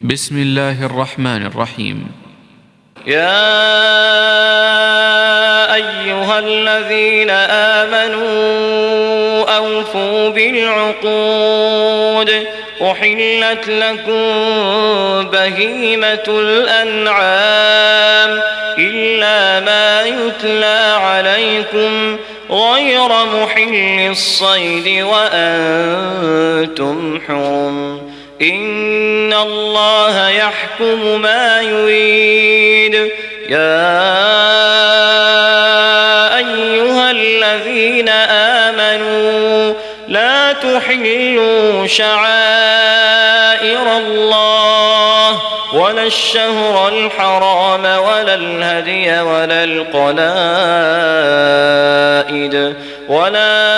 بسم الله الرحمن الرحيم. يا أيها الذين آمنوا أوفوا بالعقود أحلت لكم بهيمة الأنعام إلا ما يتلى عليكم غير محل الصيد وأنتم حرم إن الله يحكم ما يريد. يا أيها الذين آمنوا لا تحلوا شعائر الله ولا الشهر الحرام ولا الهدي ولا القلائد ولا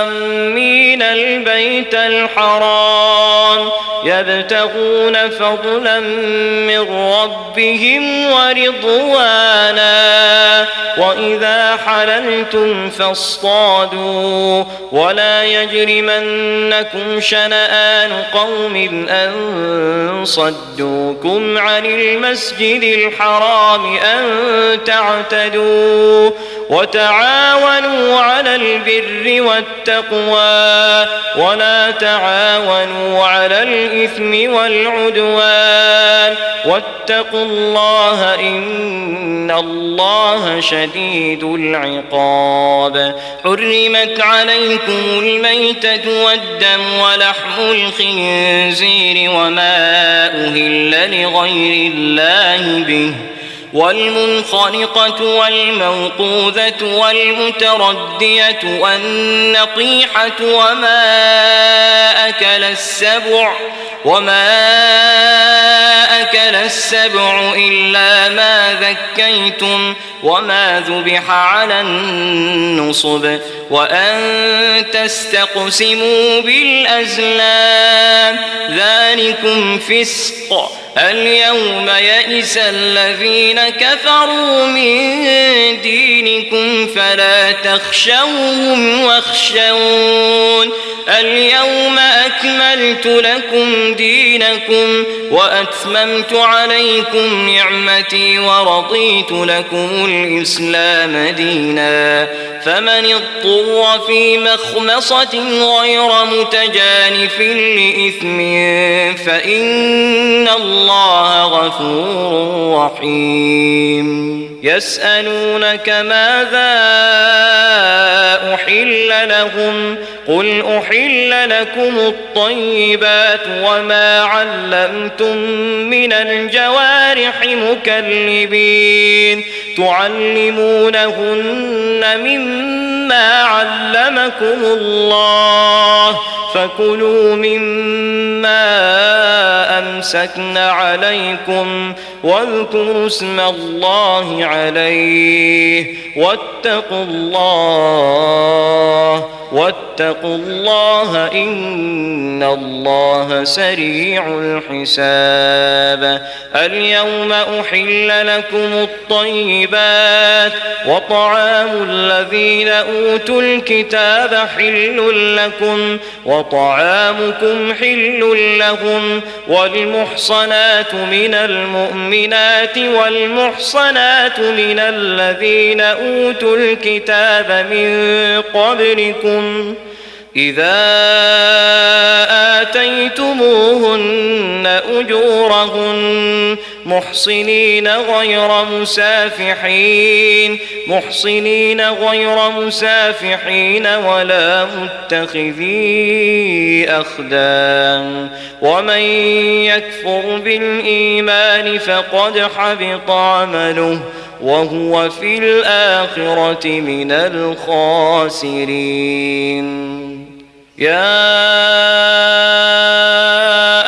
آمين البيت الحرام يبتغون فضلا من ربهم ورضوانا وإذا حللتم فاصطادوا ولا يجرمنكم شنآن قوم أن صدوكم عن المسجد الحرام أن تعتدوا وتعاونوا على البر والتقوى ولا تعاونوا على الإثم والعدوان واتقوا الله إن الله شديد العقاب. حرمت عليكم الميتة والدم ولحم الخنزير وما أهل لغير الله به والمنخنقة والموقوذة والمتردية والنطيحة وما أكل السبع إلا ما ذكيتم وما ذبح على النصب وأن تستقسموا بالأزلام ذلكم فسق. اليوم يئس الذين كفروا من دينكم فلا تخشوهم واخشون اليوم أكملت لكم دينكم وأتممت عليكم نعمتي ورضيت لكم الإسلام دينا فمن اضطر في مخمصة غير متجانف لإثم فإن الله غفور رحيم. يسألونك ماذا أحل لهم قل أحل لكم الطيبات وما علمتم من الجوارح مكلبين تعلمونهن مما علمكم الله فكلوا مما أمسكن عليكم واذكروا اسم الله عليه واتقوا الله إن الله سريع الحساب. اليوم أحل لكم الطيبات وطعام الذين أوتوا الكتاب حل لكم وطعامكم حل لهم والمحصنات من المؤمنات والمحصنات من الذين أوتوا الكتاب من قبلكم إذا آتيتموهن أجورهن محصنين غير مسافحين ولا متخذي أخدان ومن يكفر بالإيمان فقد حبط عمله وهو في الآخرة من الخاسرين. يا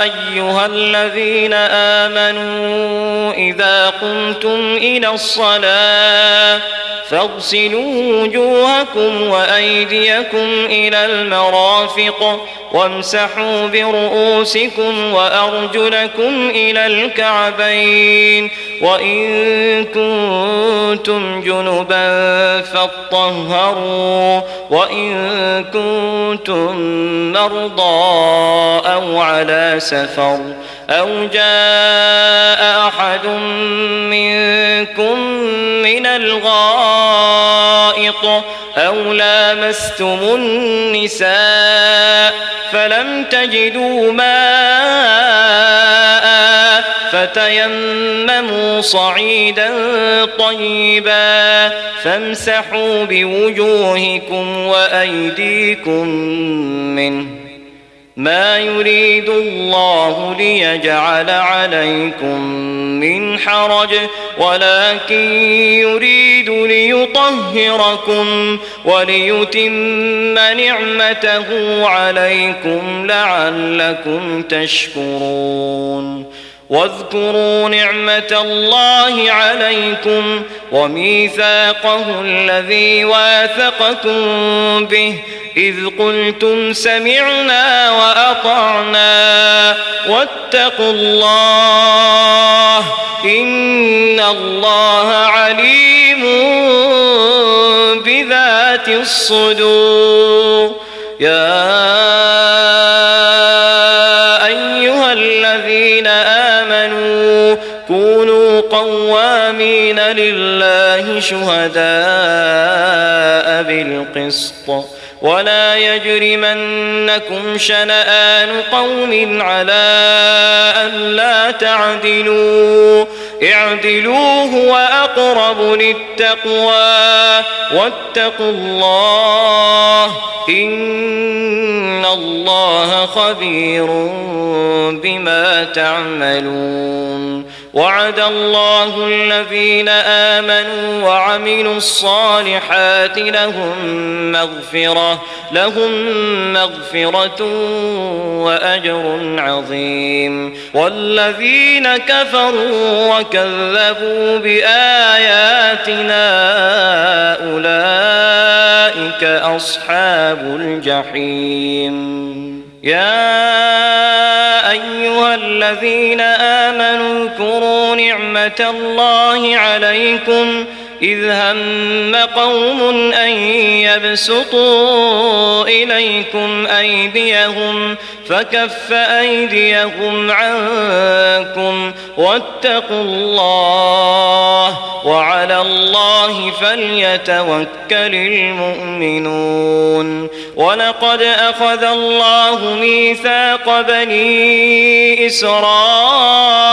أيها الذين آمنوا إذا قمتم إلى الصلاة فاغسلوا وجوهكم وأيديكم إلى المرافق وامسحوا برؤوسكم وأرجلكم إلى الكعبين وإن كنتم جنبا فاطهروا وإن كنتم مرضى أو على سفر أو جاء أحد منكم من الغائط أو لامستم النساء فلم تجدوا ماء فتيمموا صعيدا طيبا فامسحوا بوجوهكم وأيديكم منه ما يريد الله ليجعل عليكم من حرج ولكن يريد ليطهركم وليتم نعمته عليكم لعلكم تشكرون واذكروا نعمة الله عليكم وميثاقه الذي واثقكم به إذ قلتم سمعنا وأطعنا واتقوا الله إن الله عليم بذات الصدور يا أيها الذين آمنوا كونوا قوامين لله شهداء بالقسط ولا يجرمنكم شنآن قوم على ألا تعدلوا اعدلوا هو أقرب للتقوى واتقوا الله إن الله خبير بما تعملون وعد الله الذين آمنوا وعملوا الصالحات لهم مغفرة وأجر عظيم والذين كفروا وكذبوا بآياتنا أولئك أصحاب الجحيم يا أيها الذين آمنوا اذكروا نعمة الله عليكم إذ هم قوم أن يبسطوا إليكم أيديهم فكف أيديهم عنكم واتقوا الله وعلى الله فليتوكل المؤمنون ولقد أخذ الله ميثاق بني إسرائيل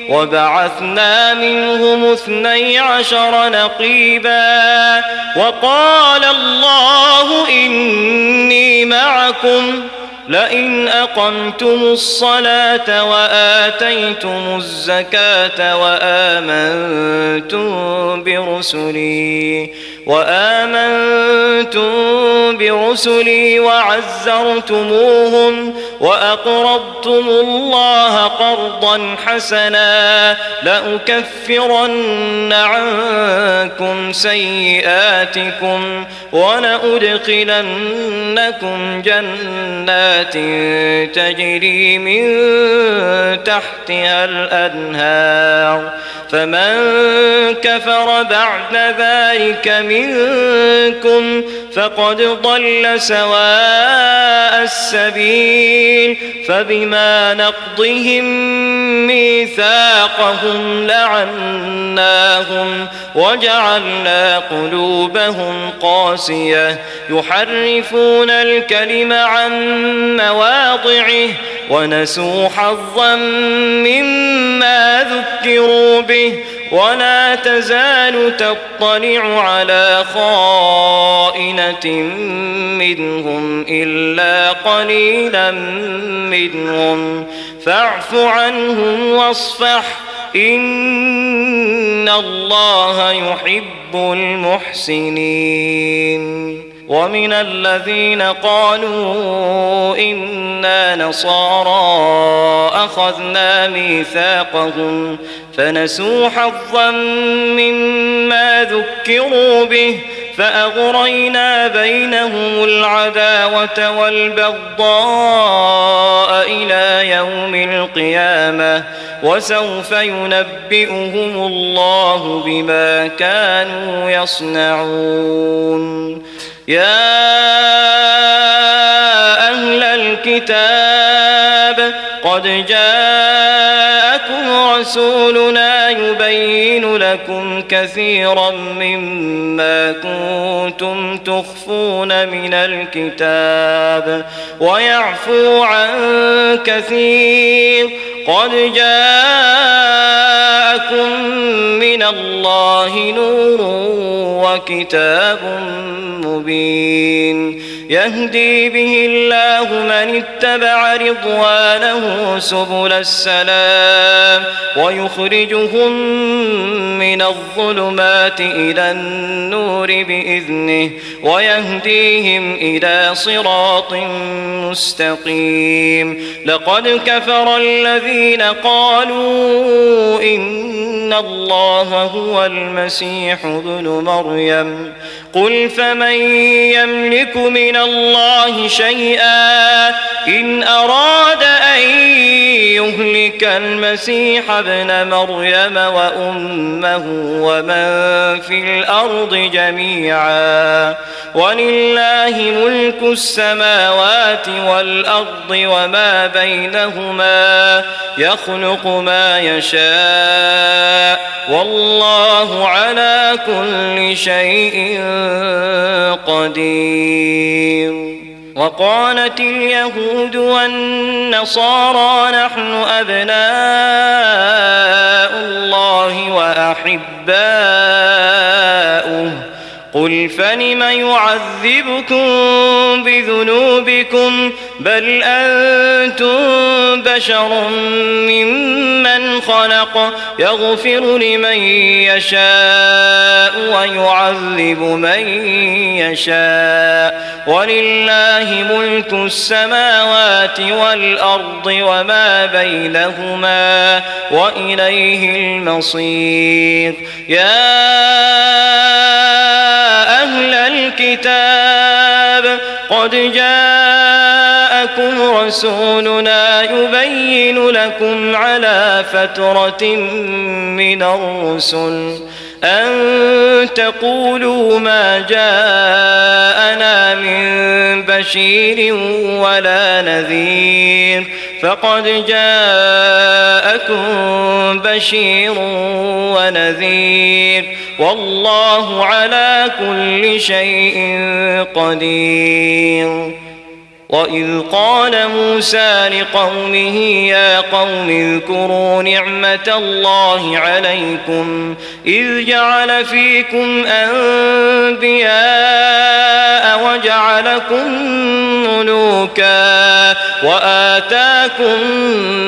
وبعثنا منهم 12 نقيبا وقال الله إني معكم لئن أقمتم الصلاة وآتيتم الزكاة وآمنتم برسلي وعزرتموهم وأقرضتم الله قرضا حسنا لأكفرن عنكم سيئاتكم ولأدخلنكم جنات تجري من تحتها الأنهار فمن كفر بعد ذلك منكم فقد ضل سواء السبيل فبما نقضهم ميثاقهم لعناهم وجعلنا قلوبهم قاسية يحرفون الكلم عن مواضعه ونسوا حظا مما ذكروا به ولا تزال تطلع على خائنة منهم إلا قليلا منهم فاعف عنهم واصفح إن الله يحب المحسنين ومن الذين قالوا إنا نصارى أخذنا ميثاقهم فنسوا حظا مما ذكروا به فأغرينا بينهم العداوة والبغضاء إلى يوم القيامة وسوف ينبئهم الله بما كانوا يصنعون. يا أهل الكتاب قد جاءكم رسولنا يبين لكم كثيرا مما كنتم تخفون من الكتاب ويعفو عن كثير. قد جاءكم من الله نور وكتاب مبين يهدي به الله من اتبع رضوانه سبل السلام ويخرجهم من الظلمات إلى النور بإذنه ويهديهم إلى صراط مستقيم. لقد كفر الذين قالوا إن الله هو المسيح ابن مريم قل فمن يملك من الله شيئا إن أراد أن يهلك المسيح ابن مريم وأمه ومن في الأرض جميعا ولله ملك السماوات والأرض وما بينهما يخلق ما يشاء والله على كل شيء قدير. وقالت اليهود والنصارى نحن أبناء الله وأحباؤه قل فلم يعذبكم بذنوبكم بل أنتم بشر ممن خلق يغفر لمن يشاء ويعذب من يشاء ولله ملك السماوات والأرض وما بينهما وإليه المصير. يا أهل الكتاب قد جاءكم رسولنا يبين لكم على فترة من الرسل أن تقولوا ما جاءنا من بشير ولا نذير فقد جاءكم بشير ونذير والله على كل شيء قدير. وإذ قال موسى لقومه يا قوم اذكروا نعمة الله عليكم إذ جعل فيكم أنبياء وجعلكم ملوكا وآتاكم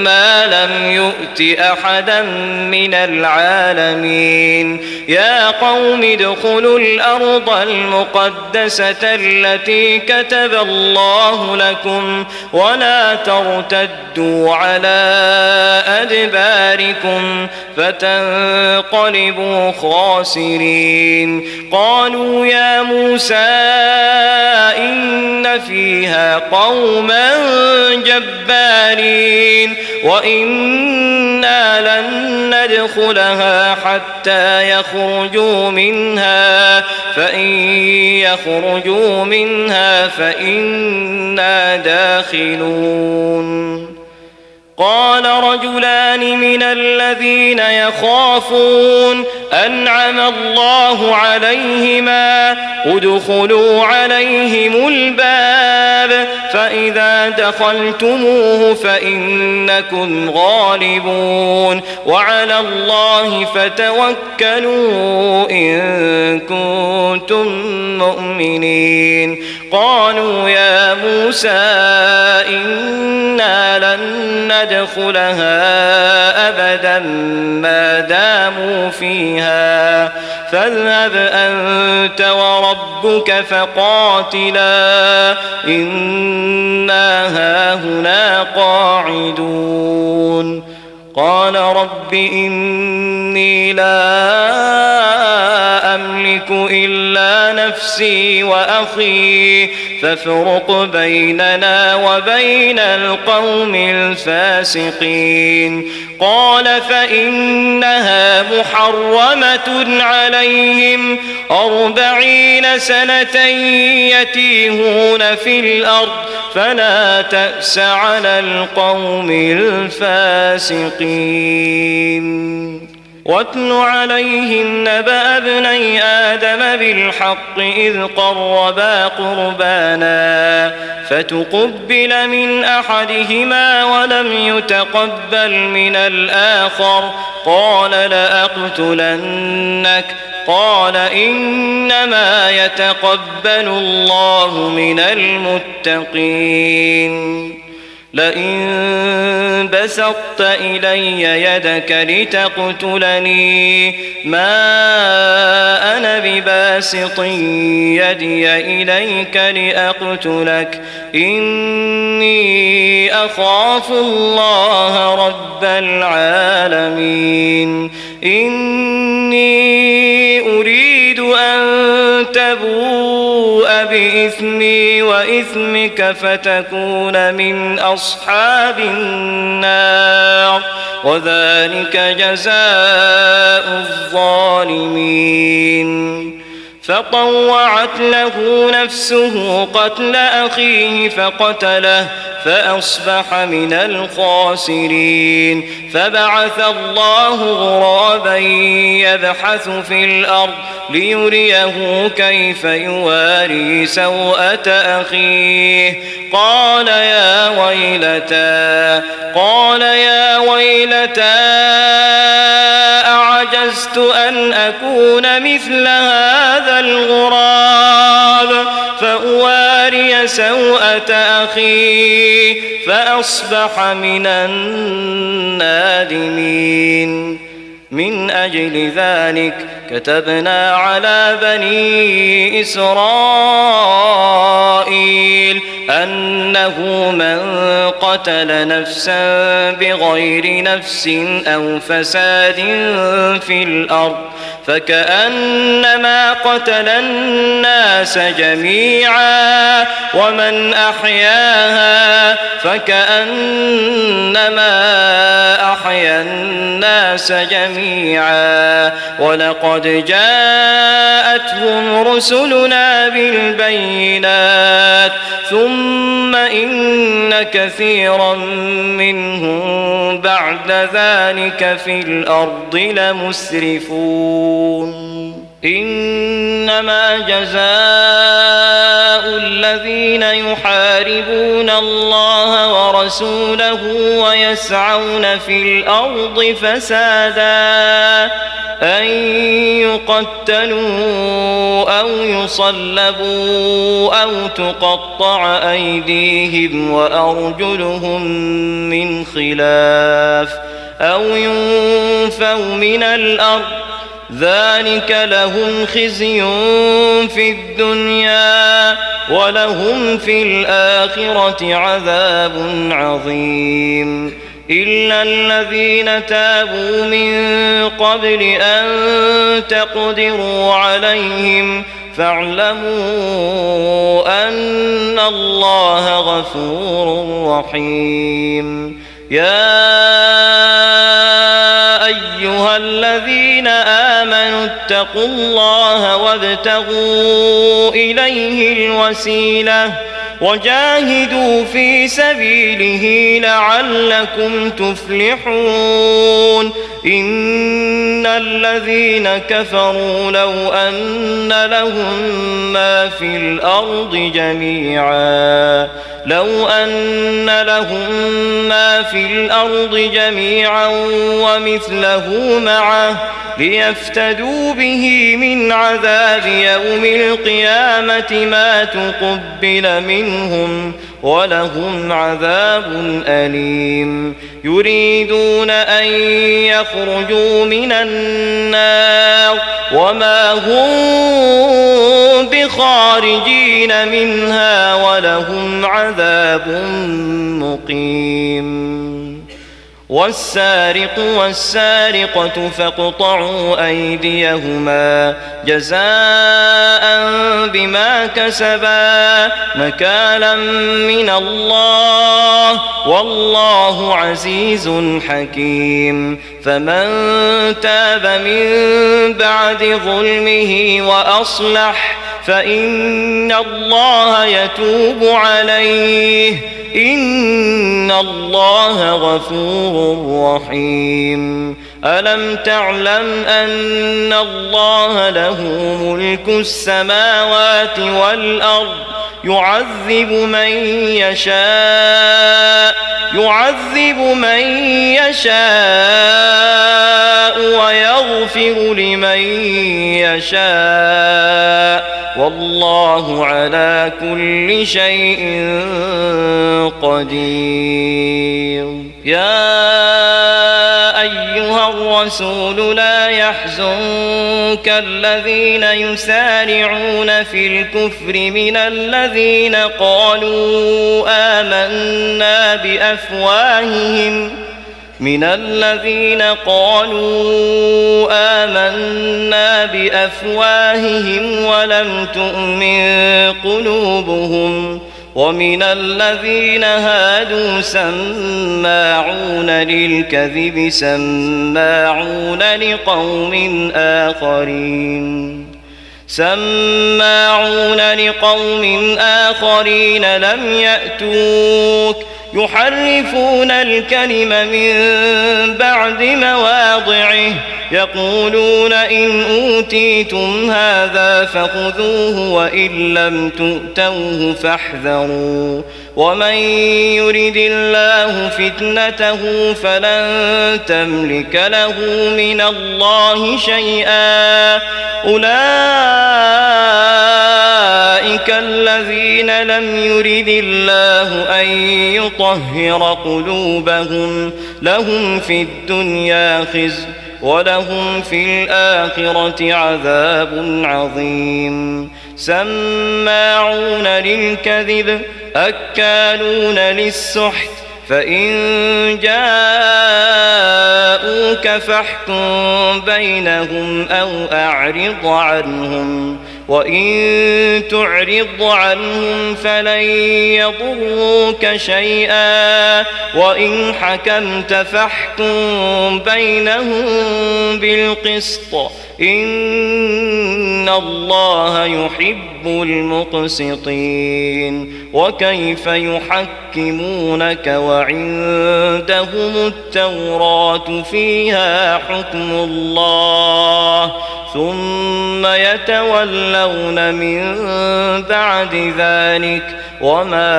ما لم يؤت أحدا من العالمين. يا قوم ادخلوا الأرض المقدسة التي كتب الله لكم ولا ترتدوا على أدباركم فتنقلبوا خاسرين. قالوا يا موسى إن فيها قوما جبارين وإنا لن ندخلها حتى يخرجوا منها فإن يخرجوا منها فإنا داخلون. قال رجلان من الذين يخافون أنعم الله عليهما ادخلوا عليهم الباب فإذا دخلتموه فإنكم غالبون وعلى الله فتوكلوا إن كنتم مؤمنين. قالوا يا موسى إنا لن ندخلها أبدا ما داموا فيها فاذهب أنت وربك فقاتلا إنا هاهنا قاعدون. قال رب إني لا أملك إلا نفسي وأخي فافرق بيننا وبين القوم الفاسقين قال فإنها محرمة عليهم 40 سنة يتيهون في الأرض فلا تأس على القوم الفاسقين واتل عليهم نبأ ابني آدم بالحق إذ قربا قربانا فتقبل من أحدهما ولم يتقبل من الآخر قال لأقتلنك قال إنما يتقبل الله من المتقين لئن بسطت إلي يدك لتقتلني ما أنا بباسط يدي إليك لأقتلك إني أخاف الله رب العالمين إني أريد أن تبوء بإثمي وإثمك فتكون من أصحاب النار وذلك جزاء الظالمين فطوعت له نفسه قتل أخيه فقتله فأصبح من الخاسرين فبعث الله غرابا يبحث في الأرض ليريه كيف يواري سوءة أخيه قال يا ويلتى أعجزت أن أكون مثل هذا الغراب فأواري سوءة أخي فأصبح من النادمين من أجل ذلك كتبنا على بني إسرائيل أنه من قتل نفسا بغير نفس أو فساد في الأرض فكأنما قتل الناس جميعا ومن أحياها فكأنما أحيا الناس جميعا ولقد جاءتهم رسلنا بالبينات ثم إن كثيرا منهم بعد ذلك في الأرض لمسرفون إنما جزاء الذين يحاربون الله ورسوله ويسعون في الأرض فسادا أن يقتلوا أو يصلبوا أو تقطع أيديهم وأرجلهم من خلاف أو ينفوا من الأرض ذلك لهم خزي في الدنيا ولهم في الآخرة عذاب عظيم إلا الذين تابوا من قبل أن تقدروا عليهم فاعلموا أن الله غفور رحيم يا أيها الذين آمنوا اتقوا الله وابتغوا إليه الوسيلة وجاهدوا في سبيله لعلكم تفلحون إن الذين كفروا لو أن لهم ما في الأرض جميعا ومثله معه ليفتدوا به من عذاب يوم القيامة ما تقبل منهم ولهم عذاب أليم يريدون أن يخرجوا من النار وما هم بخارجين منها ولهم عذاب مقيم والسارق والسارقة فاقطعوا أيديهما جزاء بما كسبا نكالا من الله والله عزيز حكيم فمن تاب من بعد ظلمه وأصلح فإن الله يتوب عليه إن الله غفور رحيم ألم تعلم أن الله له ملك السماوات والأرض يعذب من يشاء ويغفر لمن يشاء والله على كل شيء قدير يا أيها الرسول لا يحزنك الذين يسارعون في الكفر من الذين قالوا آمنا بأفواههم ولم تؤمن قلوبهم ومن الذين هادوا سماعون للكذب سماعون لقوم آخرين لم يأتوك يحرفون الكلم من بعد مواضعه يقولون إن أوتيتم هذا فخذوه وإن لم تؤتوه فاحذروا ومن يرد الله فتنته فلن تملك له من الله شيئا أولئك الذين لم يرد الله أن يطهر قلوبهم لهم في الدنيا خزي ولهم في الآخرة عذاب عظيم سماعون للكذب أكالون للسحت فإن جاءوك فاحكم بينهم أو أعرض عنهم وإن تعرض عنهم فلن يضروك شيئا وإن حكمت فاحكم بينهم بالقسط إن الله يحب المقسطين وكيف يحكمونك وعندهم التوراة فيها حكم الله ثم يتولون من بعد ذلك وما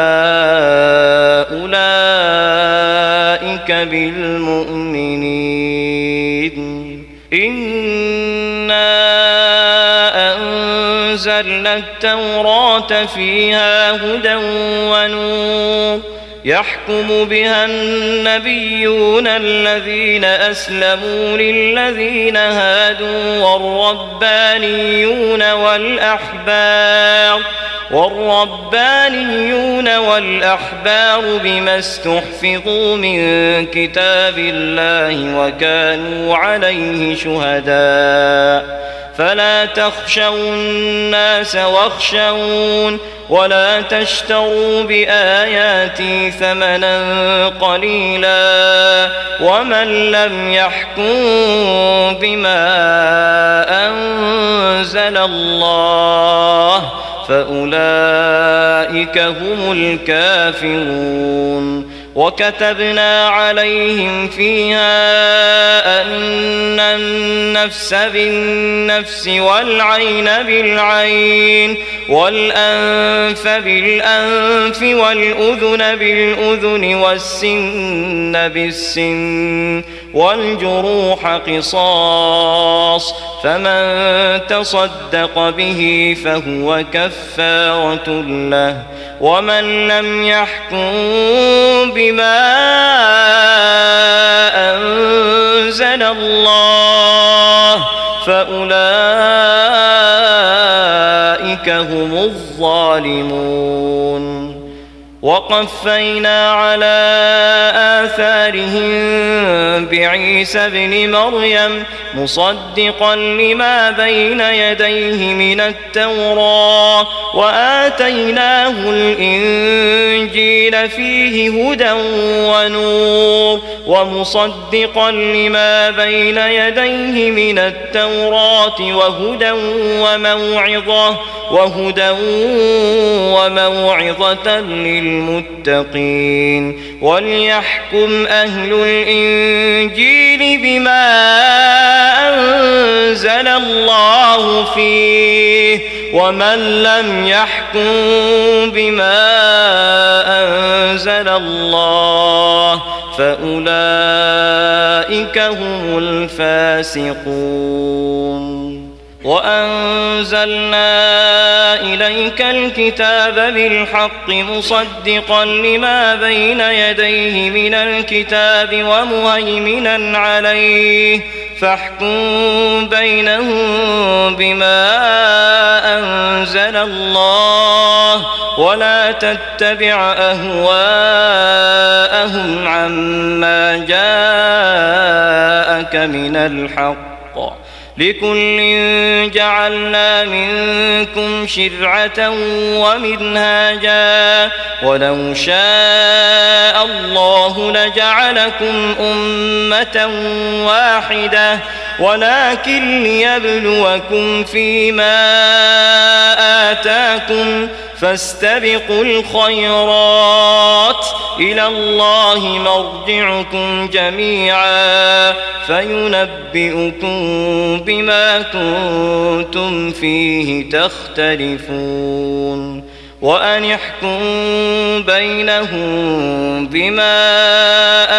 أولئك بالمؤمنين إنا أنزلنا التوراة فيها هدى ونور يحكم بها النبيون الذين أسلموا للذين هادوا والربانيون والأحبار بما استحفظوا من كتاب الله وكانوا عليه شهداء فلا تخشوا الناس واخشون ولا تشتروا بآياتي ثمنا قليلا ومن لم يحكم بما أنزل الله فأولئك هم الكافرون وكتبنا عليهم فيها أن النفس بالنفس والعين بالعين والأنف بالأنف والأذن بالأذن والسن بالسن والجروح قصاص فمن تصدق به فهو كفارة له ومن لم يحكم بما أنزل الله فأولئك هم الظالمون وقفينا على آثارهم عيسى ابن مريم مصدقا لما بين يديه من التوراة وآتيناه الإنجيل فيه هدى ونور ومصدقا لما بين يديه من التوراة وهدى وموعظة للمتقين وليحكم أهل الإنجيل بما أنزل الله فيه ومن لم يحكم بما أنزل الله فأولئك هم الفاسقون وأنزلنا إليك الكتاب بالحق مصدقا لما بين يديه من الكتاب ومهيمنا عليه فاحكم بينهم بما أنزل الله ولا تتبع أهواءهم عما جاءك من الحق لكل جعلنا منكم شرعة ومنهاجا ولو شاء الله لجعلكم أمة واحدة ولكن ليبلوكم فيما آتاكم فاستبقوا الخيرات إلى الله مرجعكم جميعا فينبئكم بما كنتم فيه تختلفون وأن احكم بينهم بما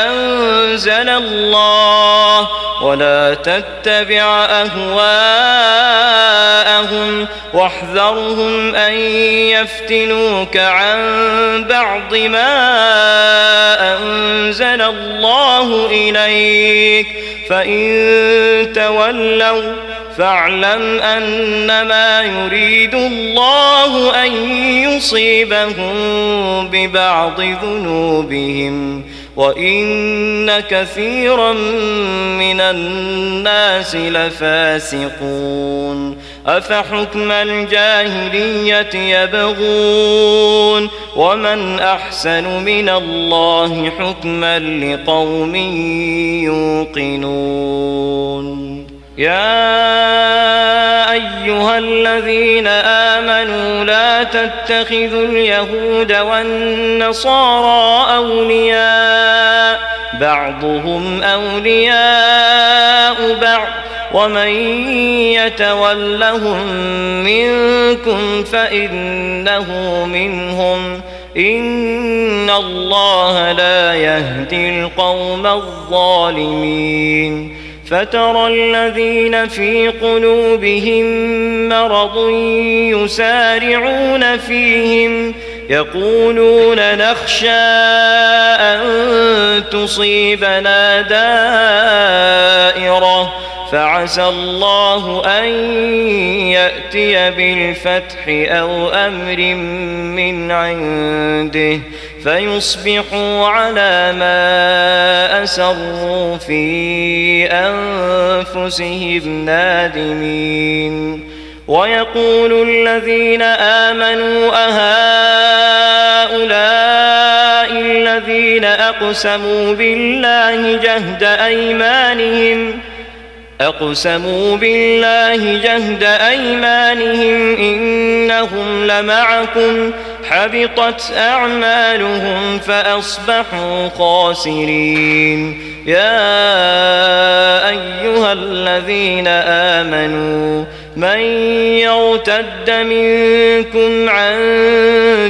أنزل الله ولا تتبع أهواءهم واحذرهم أن يفتنوك عن بعض ما أنزل الله إليك فإن تولوا فاعلم أنما يريد الله أن يصيبهم ببعض ذنوبهم وإن كثيرا من الناس لفاسقون أفحكم الجاهلية يبغون ومن أحسن من الله حكما لقوم يوقنون يا أيها الذين آمنوا لا تتخذوا اليهود والنصارى أولياء بعضهم أولياء بعض ومن يتولهم منكم فإنه منهم إن الله لا يهدي القوم الظالمين فترى الذين في قلوبهم مرض يسارعون فيهم يقولون نخشى أن تصيبنا دائرة فعسى الله أن يأتي بالفتح أو أمر من عنده فيصبحوا على ما أسروا في أنفسهم نادمين ويقول الذين آمنوا أهؤلاء الذين أقسموا بالله جهد أيمانهم إنهم لمعكم حبطت أعمالهم فأصبحوا خاسرين يا أيها الذين آمنوا من يرتد منكم عن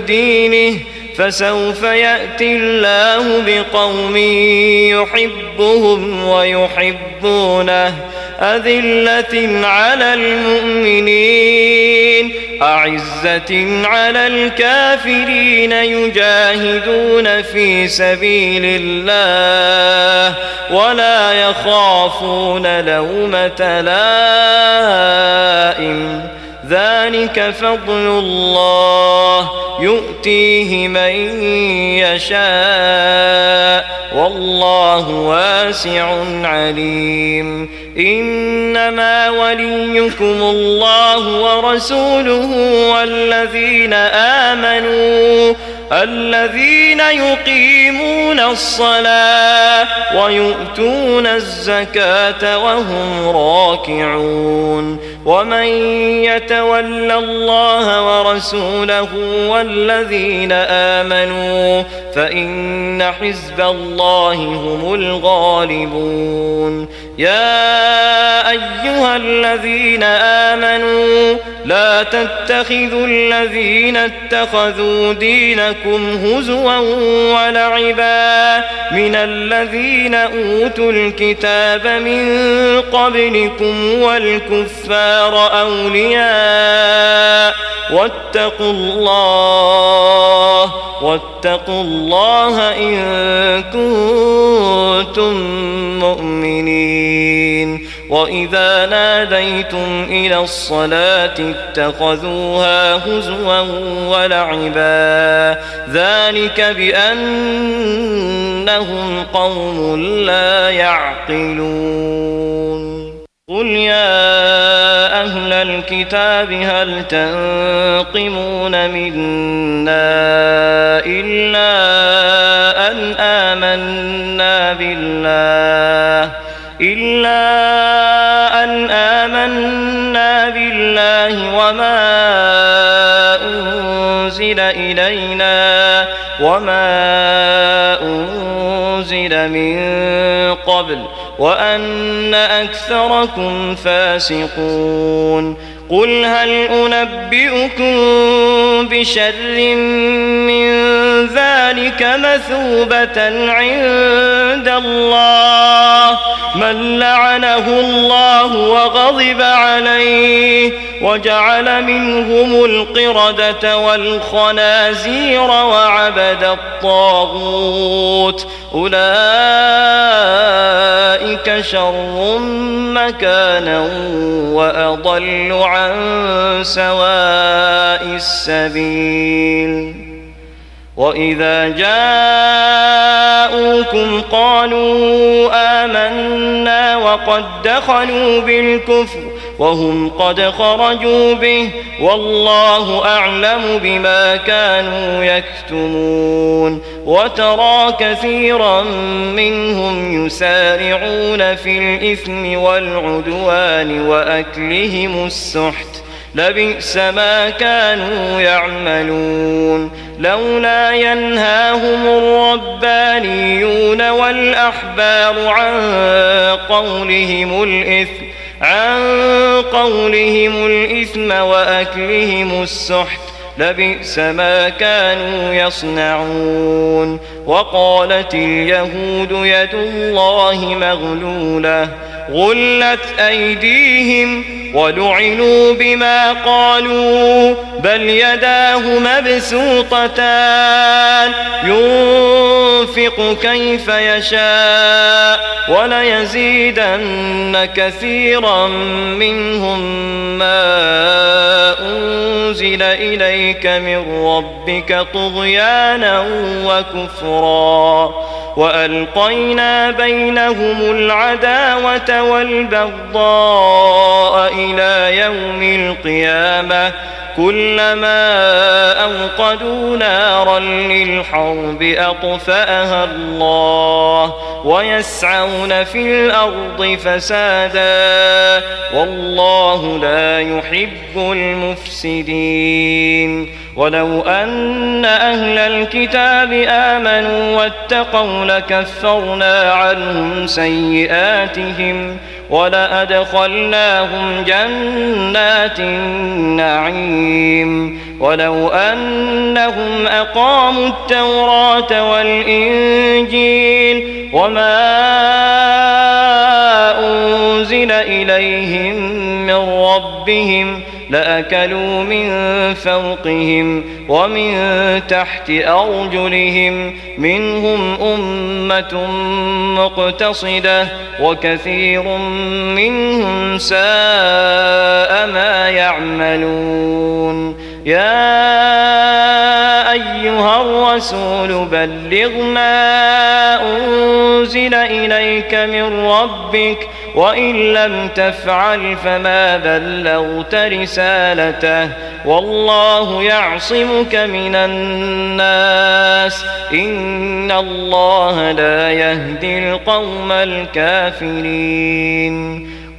دينه فسوف يأتي الله بقوم يحبهم ويحبونه أذلة على المؤمنين أعزة على الكافرين يجاهدون في سبيل الله ولا يخافون لومة لائم ذلك فضل الله يؤتيه من يشاء والله واسع واسع عليم. إنما وليكم الله ورسوله والذين آمنوا الذين يقيمون الصلاة ويؤتون الزكاة وهم راكعون. ومن يتول الله ورسوله والذين آمنوا فإن حزب الله هم الغالبون. يا أيها الذين آمنوا لا تتخذوا الذين اتخذوا دينكم هزوا ولعبا من الذين أوتوا الكتاب من قبلكم والكفار أولياء واتقوا الله إن كنتم مؤمنين. وإذا ناديتم إلى الصلاة اتخذوها هزوا ولعبا ذلك بأنهم قوم لا يعقلون. قل يا أهل الكتاب هل تنقمون منا إلا أن آمنا بالله وما أنزل من قبل وأن أكثركم فاسقون. قل هل أنبئكم بشر من ذلك مثوبة عند الله من لعنه الله وغضب عليه وجعل منهم القردة والخنازير وعبد الطاغوت أولئك شر مكانا وأضل عن سواء السبيل. وإذا جاءوكم قالوا آمنا وقد دخلوا بالكفر وهم قد خرجوا به والله أعلم بما كانوا يكتمون. وترى كثيرا منهم يسارعون في الإثم والعدوان وأكلهم السحت لبئس ما كانوا يعملون. لولا ينهاهم الربانيون والأحبار عن قولهم الإثم وأكلهم السحت لبئس ما كانوا يصنعون. وقالت اليهود يد الله مغلولة غلت أيديهم ولعنوا بما قالوا بل يداه مبسوطتان ينفق كيف يشاء وليزيدن كثيرا منهم ما أنزل إليك من ربك طغيانا وكفرا. وألقينا بينهم العداوة والبغضاء إلى يوم القيامة كلما أوقدوا نارا للحرب أطفأها الله ويسعون في الأرض فسادا والله لا يحب المفسدين. ولو أن أهل الكتاب آمنوا واتقوا لكفرنا عنهم سيئاتهم ولأدخلناهم جنات النعيم. ولو أنهم أقاموا التوراة والإنجيل وما أنزل إليهم من ربهم لأكلوا من فوقهم ومن تحت أرجلهم منهم أمة مقتصدة وكثير منهم ساء ما يعملون. يا أيها الرسول بلغ ما أنزل أنزل إليك من ربك وإن لم تفعل فما بلغت رسالته والله يعصمك من الناس إن الله لا يهدي القوم الكافرين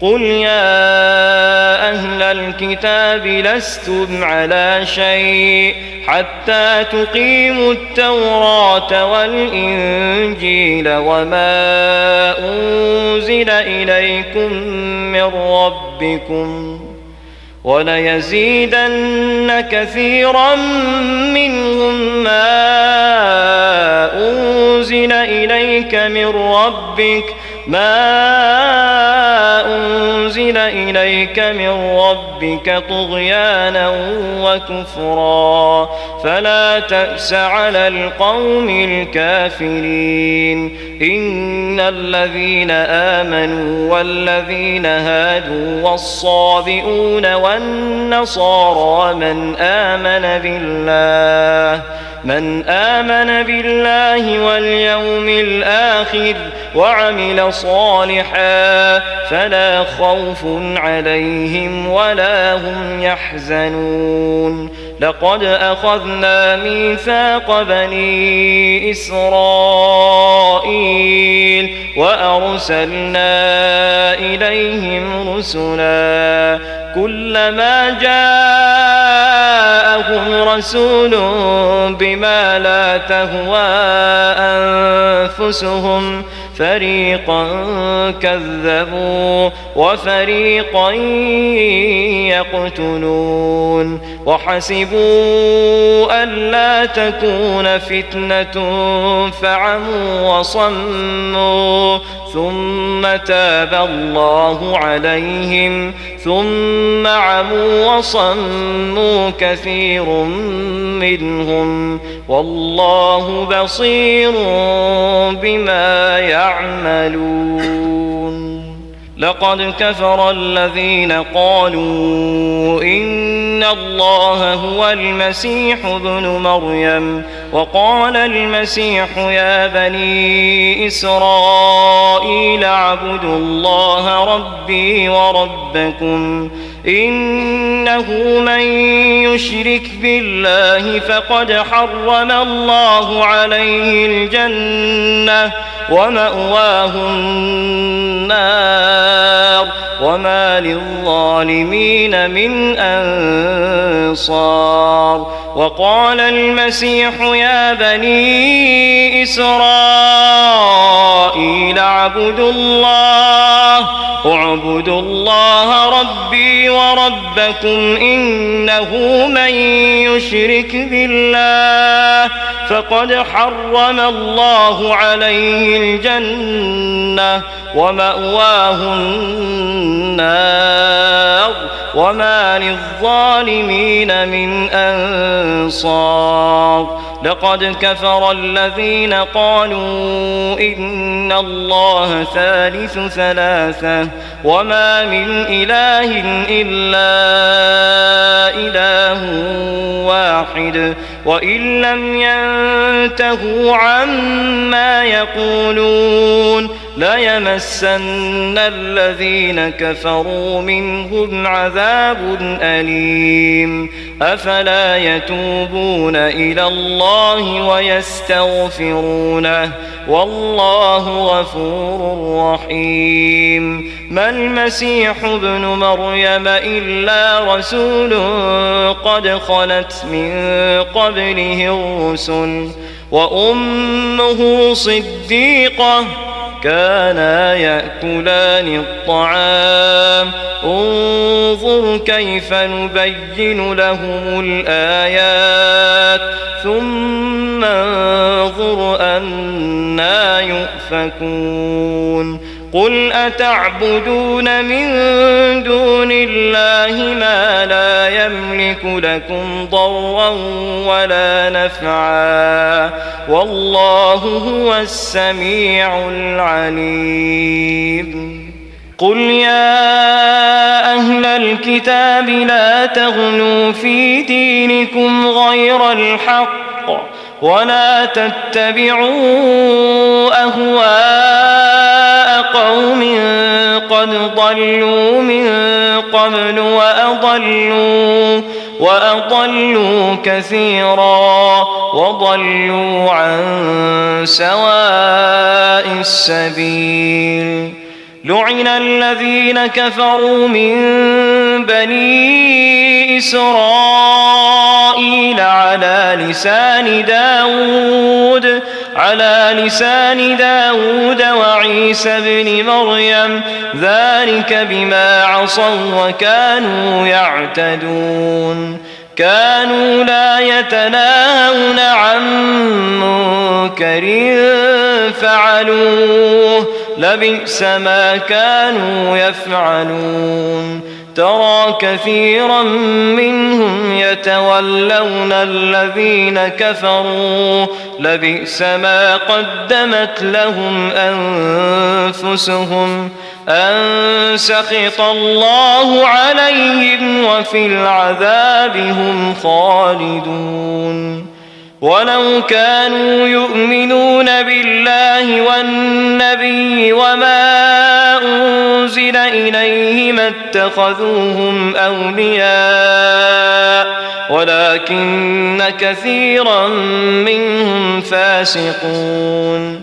قل يا أهل الكتاب لستم على شيء حتى تقيموا التوراة والإنجيل وما أنزل إليكم من ربكم وليزيدن كثيرا منهم ما أنزل إليك من ربك طغيانا وكفرا فلا تأس على القوم الكافرين إن الذين آمنوا والذين هادوا والصابئون والنصارى من آمن بالله واليوم الآخر وعمل صالحا فلا خوف عليهم ولا هم يحزنون لقد أخذنا ميثاق بني إسرائيل وأرسلنا إليهم رسلا كلما جاءهم رسول بما لا تهوى أنفسهم فريقا كذبوا وفريقا يقتلون وحسبوا ألا تكون فتنة فعموا وصموا ثم تاب الله عليهم ثم عموا وصموا كثير منهم والله بصير بما يعملون لقد كفر الذين قالوا إن الله هو المسيح ابن مريم وقال المسيح يا بني إسرائيل اعبدوا الله ربي وربكم إنه من يشرك بالله فقد حرم الله عليه الجنة ومأواه النار وما للظالمين من أنصار وقال المسيح يا بني إسرائيل اعبدوا الله ربي وربكم إنه من يشرك بالله فقد حرم الله عليه الجنة ومأواه النار وما للظالمين من أنصار لقد كفر الذين قالوا إن الله ثالث ثلاثة وما من إله إلا إله واحد وإن لم ينتهوا عما يقولون ليمسن الذين كفروا منهم عذاب أليم أفلا يتوبون إلى الله ويستغفرونه والله غفور رحيم ما المسيح ابن مريم إلا رسول قد خلت من قبله الرسل وأمه صديقة كانا يأكلان الطعام انظر كيف نبين لهم الآيات ثم انظر أنا يؤفكون قل أتعبدون من دون الله ما لا يملك لكم ضرا ولا نفعا والله هو السميع العليم قل يا أهل الكتاب لا تغلوا في دينكم غير الحق ولا تتبعوا أهواء قد ضلوا من قبل وأضلوا كثيرا وضلوا عن سواء السبيل. لعن الذين كفروا من بني إسرائيل على لسان داود وعيسى بن مريم ذلك بما عصوا وكانوا يعتدون. كانوا لا يتناهون عن منكر فعلوه لبئس ما كانوا يفعلون. ترى كثيرا منهم يتولون الذين كفروا لبئس ما قدمت لهم أنفسهم أن سخط الله عليهم وفي العذاب هم خالدون. ولو كانوا يؤمنون بالله والنبي وما أنزل إليه ما اتخذوهم أولياء ولكن كثيرا منهم فاسقون.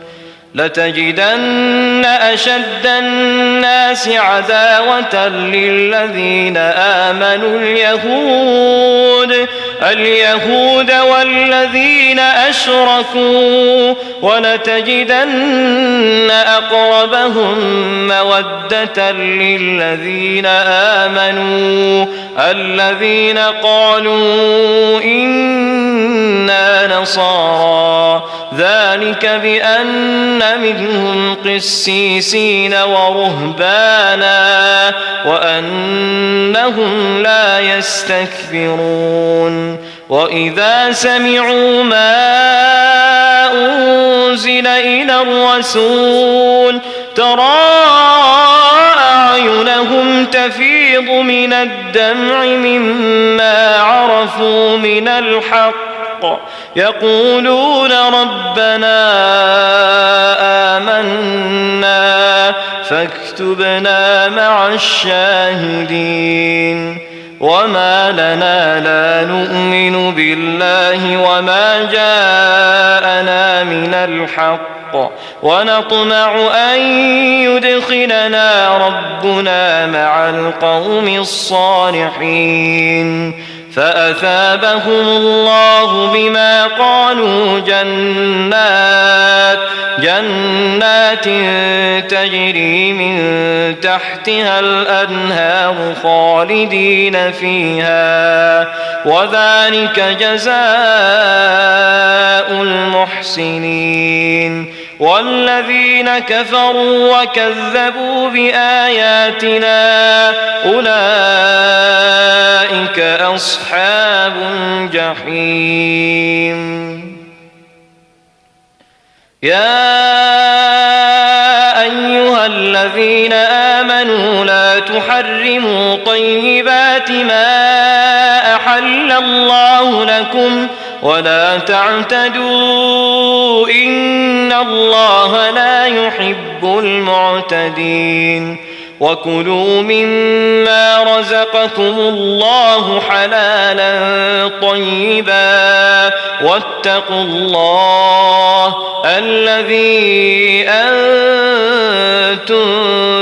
لتجدن أشد الناس عداوة للذين آمنوا اليهود والذين أشركوا ولتجدن أقربهم مودة للذين آمنوا الذين قالوا إنا نصارى ذلك بأن منهم قسيسين ورهبانا وأنهم لا يستكبرون. وإذا سمعوا ما أنزل إلى الرسول ترى أعينهم تفيض من الدمع مما عرفوا من الحق يقولون ربنا آمنا فاكتبنا مع الشاهدين. وما لنا لا نؤمن بالله وما جاءنا من الحق ونطمع أن يدخلنا ربنا مع القوم الصالحين. فأثابهم الله بما قالوا جنات تجري من تحتها الأنهار خالدين فيها وذلك جزاء المحسنين. والذين كفروا وكذبوا بآياتنا أولئك أصحاب الجحيم. يا أيها الذين آمنوا لا تحرموا طيبات ما أحل الله لكم ولا تعتدوا إن الله لا يحب المعتدين. وكلوا مما رزقكم الله حلالا طيبا واتقوا الله الذي أنتم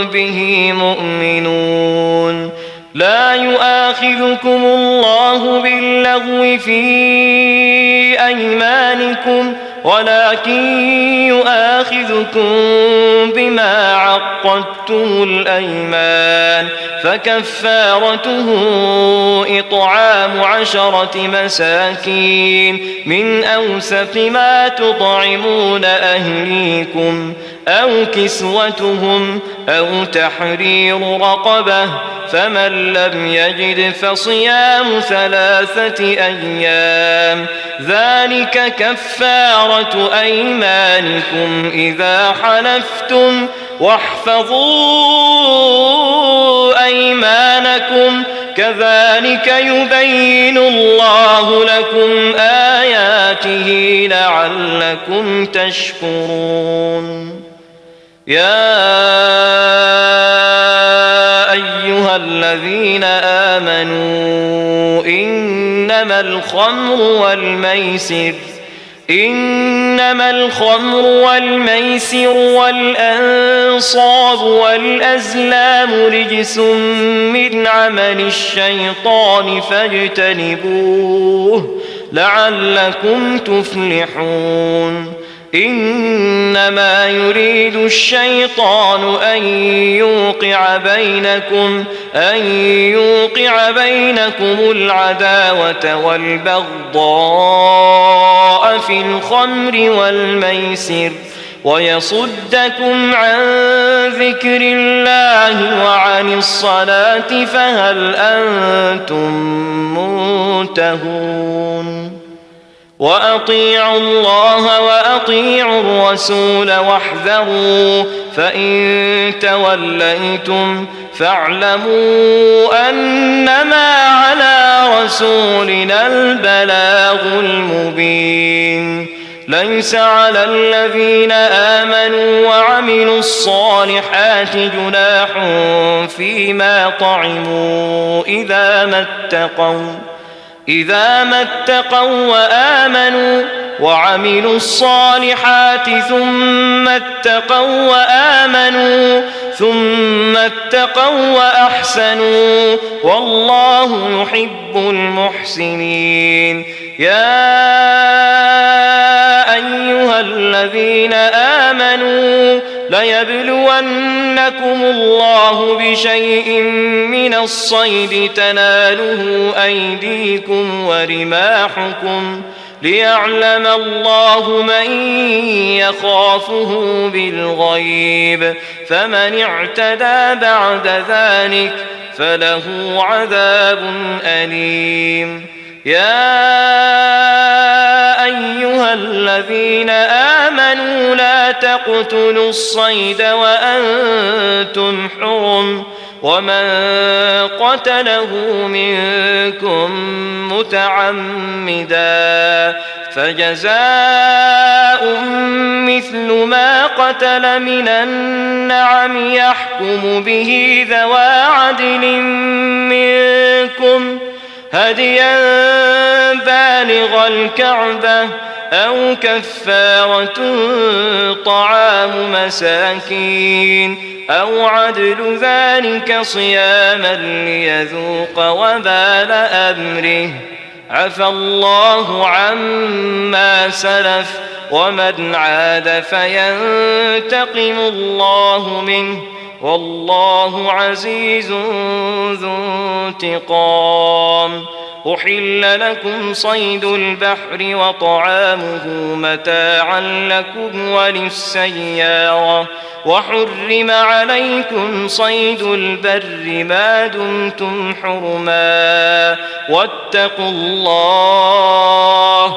به مؤمنون. لا يؤاخذكم الله باللغو في أيمانكم ولكن يؤاخذكم بما عقدتم الأيمان فكفارته إطعام 10 مساكين من أوسط ما تطعمون أهليكم أو كسوتهم أو تحرير رقبة فمن لم يجد فصيام 3 أيام ذلك كفارة أيمانكم إذا حلفتم واحفظوا أيمانكم كذلك يبين الله لكم آياته لعلكم تشكرون. يا الذين آمنوا إنما الخمر والميسر والأنصاب والأزلام رجس من عمل الشيطان فاجتنبوه لعلكم تفلحون إنما يريد الشيطان أن يوقع بينكم العداوة والبغضاء في الخمر والميسر ويصدكم عن ذكر الله وعن الصلاة فهل أنتم منتهون وأطيعوا الله وأطيعوا الرسول واحذروا فإن توليتم فاعلموا أنما على رسولنا البلاغ المبين ليس على الذين آمنوا وعملوا الصالحات جناح فيما طعموا إذا ما اتقوا وآمنوا وعملوا الصالحات ثم اتقوا وأحسنوا والله يحب المحسنين يا أيها الذين آمنوا ليبلونكم الله بشيء من الصيد تناله أيديكم ورماحكم ليعلم الله من يخافه بالغيب فمن اعتدى بعد ذلك فله عذاب أليم يا أيها الذين آمنوا لا تقتلوا الصيد وأنتم حرم ومن قتله منكم متعمدا فجزاء مثل ما قتل من النعم يحكم به ذوى عدل منكم هديا بالغ الكعبة أو كفارة طعام مساكين أو عدل ذلك صياما ليذوق وبال أمره عفى الله عما سلف ومن عاد فينتقم الله منه والله عزيز ذو انتقام أحل لكم صيد البحر وطعامه متاعا لكم وللسيارة وحرم عليكم صيد البر ما دمتم حرما واتقوا الله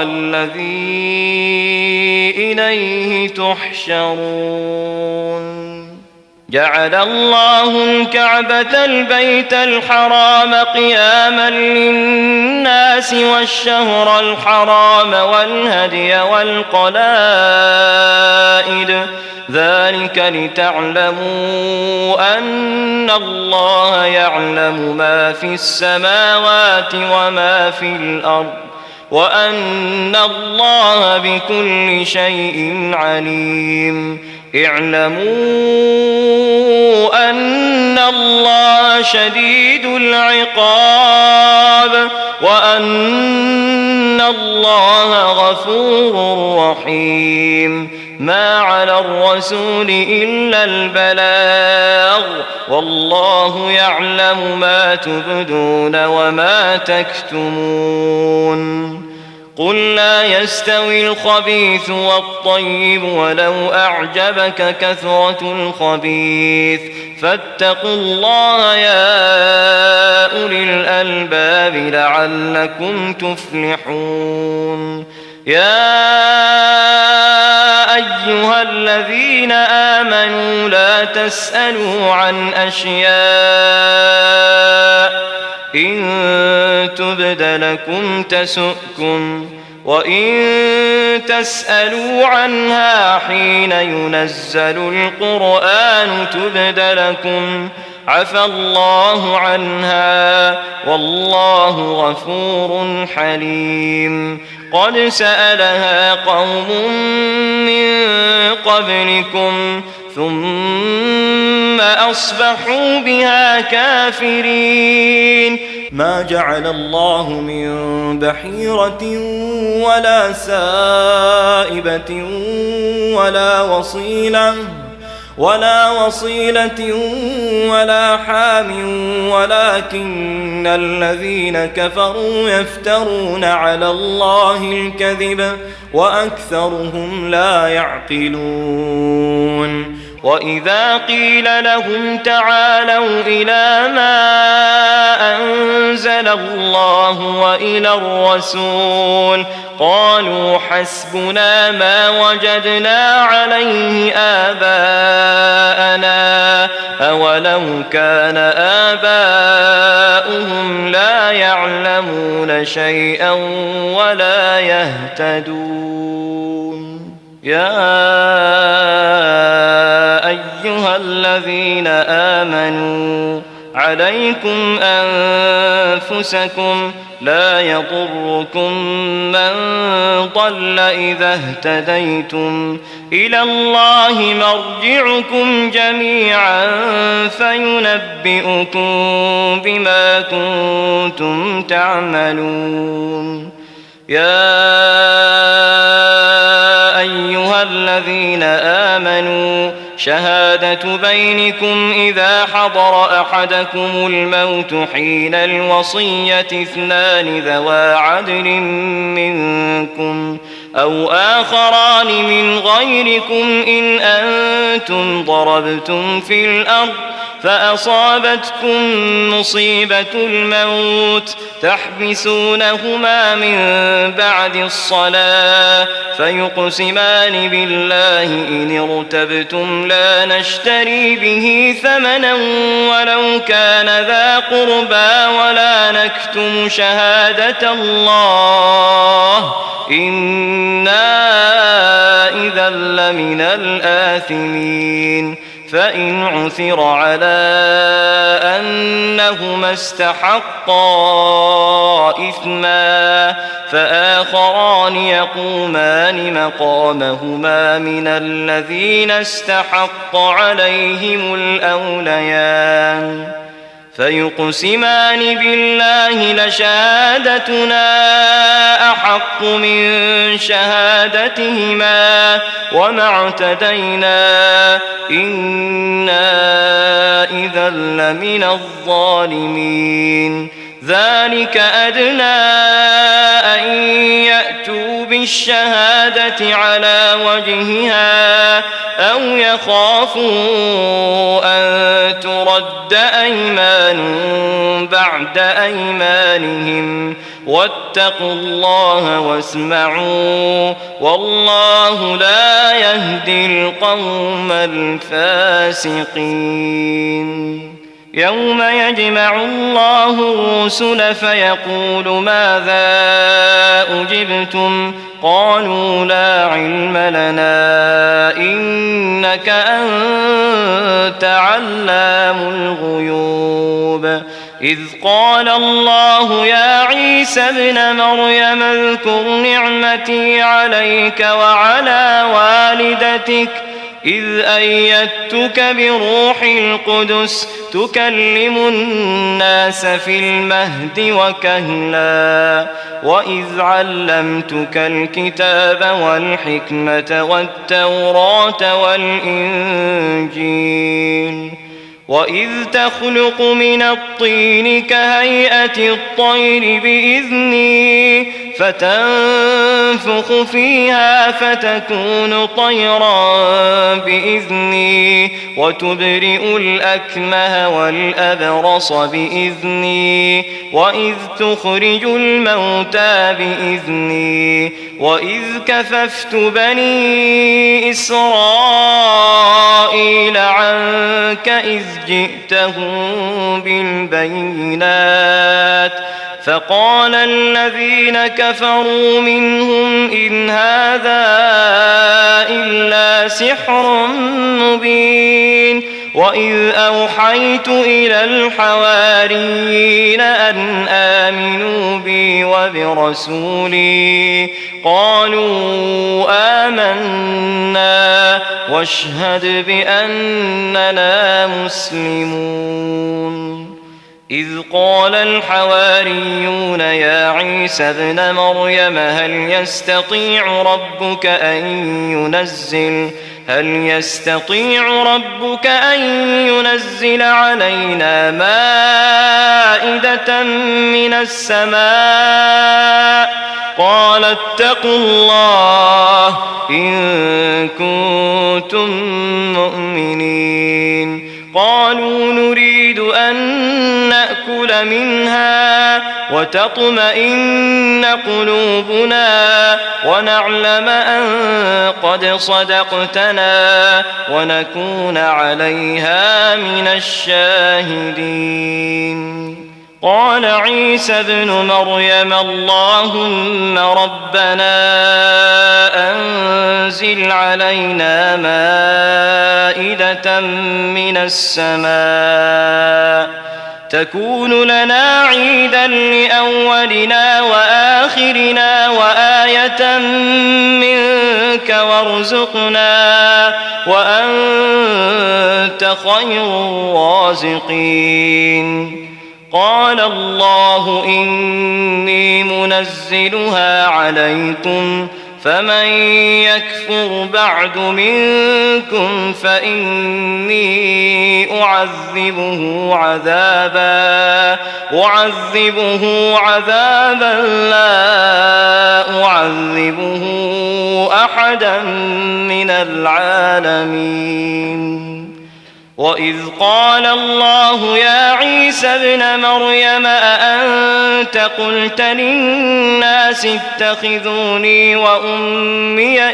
الذي إليه تحشرون جعل الله الكعبة البيت الحرام قياما للناس والشهر الحرام والهدي والقلائد ذلك لتعلموا أن الله يعلم ما في السماوات وما في الأرض وأن الله بكل شيء عليم اعلموا أن الله شديد العقاب وأن الله غفور رحيم ما على الرسول إلا البلاغ والله يعلم ما تبدون وما تكتمون قل لا يستوي الخبيث والطيب ولو أعجبك كثرة الخبيث فاتقوا الله يا أولي الألباب لعلكم تفلحون يا أيها الذين آمنوا لا تسألوا عن أشياء إن تبد لكم تسؤكم وإن تسألوا عنها حين ينزل القرآن تبد لكم عفى الله عنها والله غفور حليم. قد سألها قوم من قبلكم ثم أصبحوا بها كافرين. ما جعل الله من بحيرة ولا سائبة ولا وصيلة ولا حام ولكن الذين كفروا يفترون على الله الكذب وأكثرهم لا يعقلون. وإذا قيل لهم تعالوا إلى ما أنزل الله وإلى الرسول قالوا حسبنا ما وجدنا عليه آباءنا أولو كان آباؤهم لا يعلمون شيئا ولا يهتدون. يا أيها الذين آمنوا عليكم أنفسكم لا يضركم من ضل إذا اهتديتم إلى الله مرجعكم جميعا فينبئكم بما كنتم تعملون. يا أيها الذين آمنوا شهادة بينكم إذا حضر أحدكم الموت حين الوصية اثنان ذوى عدل منكم أو آخران من غيركم إن أنتم ضربتم في الأرض فأصابتكم مصيبة الموت تحبسونهما من بعد الصلاة فيقسمان بالله إن ارتبتم لا نشتري به ثمنا ولو كان ذا قربى ولا نكتم شهادة الله إنا إذا لمن الآثمين. فإن عثر على أنهما استحقا إثما فآخران يقومان مقامهما من الذين استحق عليهم الأوليان فيقسمان بالله لشهادتنا أحق من شهادتهما وما اعتدينا إنا إذا لمن الظالمين. ذلك أدنى أن يأتوا بالشهادة على وجهها أو يخافوا أن ترد أيمان بعد أيمانهم واتقوا الله واسمعوا والله لا يهدي القوم الفاسقين. يوم يجمع الله الرسل فيقول ماذا أجبتم قالوا لا علم لنا إنك أنت علام الغيوب. إذ قال الله يا عيسى ابن مريم اذكر نعمتي عليك وعلى والدتك إذ أيدتك بروح القدس تكلم الناس في المهد وكهلا وإذ علمتك الكتاب والحكمة والتوراة والإنجيل وإذ تخلق من الطين كهيئة الطير بإذني فتنفخ فيها فتكون طيرا بإذني وتبرئ الأكمه والأبرص بإذني وإذ تخرج الموتى بإذني وإذ كففت بني إسرائيل عنك إذ جئتهم بالبينات فقال الذين كفروا منهم إن هذا إلا سحر مبين وإذ أوحيت إلى الحواريين أن آمنوا بي وبرسولي قالوا آمنا واشهد بأننا مسلمون إذ قال الحواريون يا عيسى ابن مريم هل يستطيع ربك أن ينزل علينا مائدة من السماء قال اتقوا الله إن كنتم مؤمنين قالوا نريد أن نأكل منها وتطمئن قلوبنا ونعلم أن قد صدقتنا ونكون عليها من الشاهدين قال عيسى ابن مريم اللهم ربنا أنزل علينا مائدة من السماء تكون لنا عيدا لأولنا وآخرنا وآية منك وارزقنا وأنت خير الرازقين قال الله إني منزلها عليكم فمن يكفر بعد منكم فإني أعذبه عذابا لا أعذبه أحدا من العالمين وإذ قال الله يا عيسى ابن مريم أأنت قلت للناس اتخذوني وأمي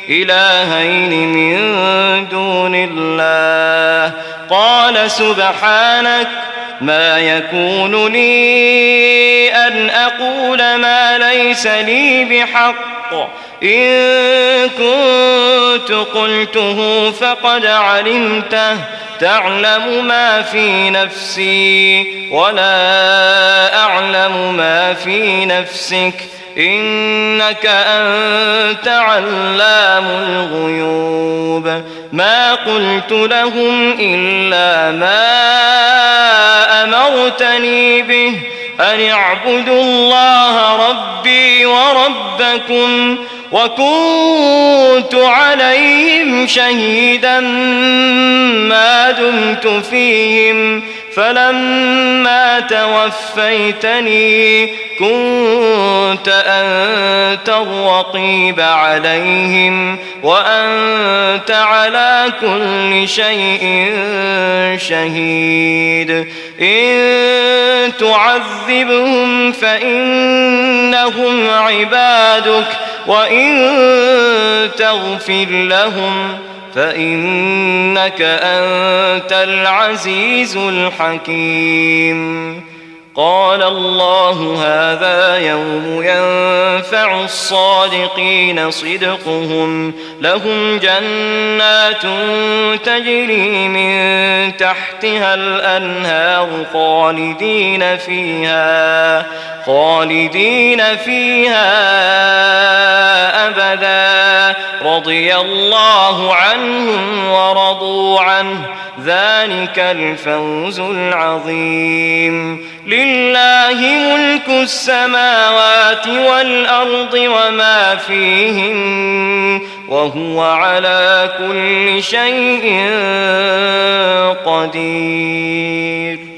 إلهين من دون الله قال سبحانك ما يكون لي أن أقول ما ليس لي بحق إن كنت قلته فقد علمته تعلم ما في نفسي ولا أعلم ما في نفسك إنك أنت علام الغيوب ما قلت لهم إلا ما أمرتني به أن اعبدوا الله ربي وربكم وكنت عليهم شهيدا ما دمت فيهم فلما توفيتني كنت أنت الرقيب عليهم وأنت على كل شيء شهيد إن تعذبهم فإنهم عبادك وإن تغفر لهم فإنك أنت العزيز الحكيم قال الله هذا يوم ينفع الصادقين صدقهم لهم جنات تجري من تحتها الأنهار خالدين فيها أبدا رضي الله عنهم ورضوا عنه ذلك الفوز العظيم لله ملك السماوات والأرض وما فيهن وهو على كل شيء قدير